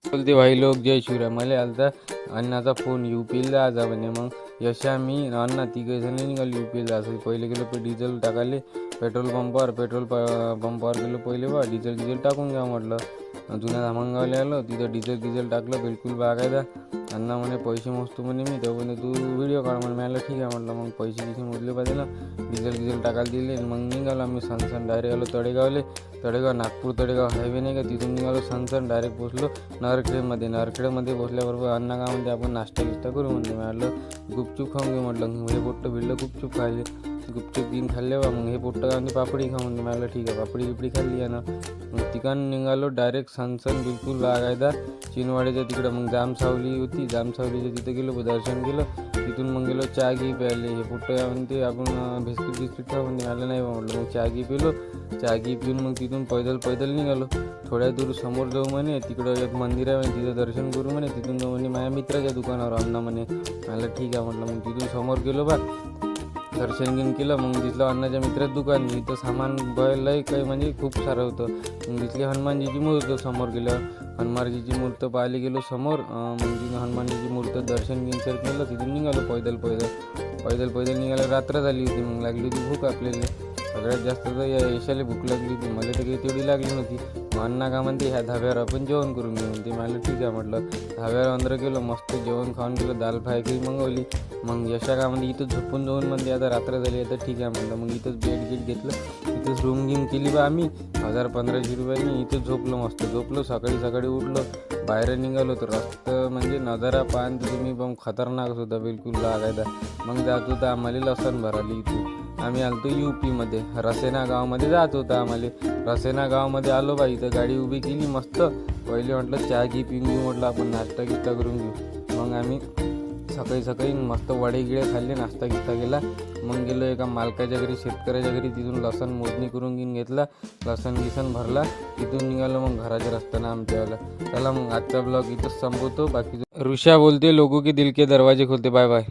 बोलते भाई लोक जय शिवराय. मला आलता अण्णाचा फोन UPला जा म्हणे. मग यशा मी अण्णा तिघे जण निघालो UPला जायचं. पहिले गेलो डिझेल टाकाले पेट्रोल पंपावर गेलो पहिले. डिझेल टाकून घ्या म्हटलं. जुन्या धामणगावला आलो, तिथं डिझेल टाकलं बिलकुल बागायदा. अण्णा म्हणे पैसे मोजतो म्हणे मी. तेव्हा म्हणे तू व्हिडिओ काढ म्हणे. मला ठीक आहे म्हटलं. मग पैसे मोजले पाहिजे ना. डिझेल टाकायला दिले. मग निघालो आम्ही सनसन. डायरेक्ट आलो तळेगाव नागपूर तळेगाव हायवे नाही का, तिथून निघालो सनसन. डायरेक्ट पोचलो नरखेडमध्ये पोचल्याबरोबर अण्णा का म्हणते आपण नाश्ता करू म्हणते. म्हटलं गुपचूप खाऊन घेऊ म्हटलं. हे पोट्टं भिडलं गुपचूप खायले. गुपचूप तीन खाल्ले बा. मग हे पोट्टं का म्हणते पापडी खा म्हणते. मला ठीक आहे पापडी खाल्ली आहे ना. मग तिकडून निघालो डायरेक्ट सनसन बिलकुल बागायदा चिनवाड्याच्या तिकडं. मग जामसावली होती, जामसावलीच्या तिथं गेलो, दर्शन केलं. तिथून मग गेलो चहा प्यायले. हे पोट्टं म्हणते आपण बिस्किट खा म्हणते. मला नाही म्हटलं. मग चहा पिलो. चहा पिऊन मग तिथून पैदल निघालो. थोड्या दूर समोर जाऊ म्हणे, तिकडं एक मंदिर आहे म्हणे, तिथं दर्शन करू म्हणे. तिथून जाऊ म्हणे माझ्या मित्राच्या दुकानावर अण्णा म्हणे. मला ठीक आहे म्हटलं. मग तिथून समोर गेलो बा, दर्शन केलं. मग तिथलं अण्णाच्या मित्राचं दुकान. इथं सामान लय काही म्हणजे खूप सारं होतं. मग तिथली हनुमानजीची मूर्त समोर गेलं. हनुमानजीची मूर्त पाहायला गेलो समोर. मग तिथून हनुमानजीची मूर्त दर्शन केलं. तिथून निघालो पैदल निघालो. रात्र झाली होती. मग लागली होती भूक आपल्याला. सगळ्यात जास्त तर या यशाला भूक लागली होती. मला तर काही तेवढी लागली नव्हती. मग अण्णा का म्हणते ह्या धाब्यावर आपण जेवण करून घेऊ म्हणते. मला ठीक आहे म्हटलं. धाब्यावर अंदर गेलो. मस्त जेवण खाऊन गेलो. दाल फ्राय मागवली. मग यशा का म्हणते इथं झोपून जाऊन म्हणते आता रात्र झाली आता ठीक आहे म्हटलं. मग इथंच बेड घेतलं. इथंच रूम केली बा आम्ही 1000-1500 रुपयांनी. इथंच झोपलो. सकाळी उठलो. बाहेर निघालो तर रस्ता म्हणजे नजारा पाहून तर तुम्ही पण खतरनाक होता बिलकुल लागायचा. मग जात होता आम्हाला लसण भराली. इथून आम्ही आलतो UPमध्ये रसेना गावामध्ये जात होता आम्हाला. रसेना गावामध्ये आलो बा. इथं गाडी उभी केली मस्त. पहिले म्हटलं चहा पिऊन घेऊ म्हटलं, आपण नाश्ता करून घेऊ. मग आम्ही सकाळी मस्त वडे खाल्ले, नाश्ता केला. मग गेलो एका मालकाच्या घरी, शेतकऱ्याच्या घरी. तिथून लसण मोजणी करून घेतला. लसण भरला. तिथून निघालो मग घराच्या रस्त्यानं आमच्यावाला. त्याला मग आजचा ब्लॉग इथंच संपवतो. बाकी ऋषा बोलते लोगों के दिल के दरवाजे खोलते. Bye bye.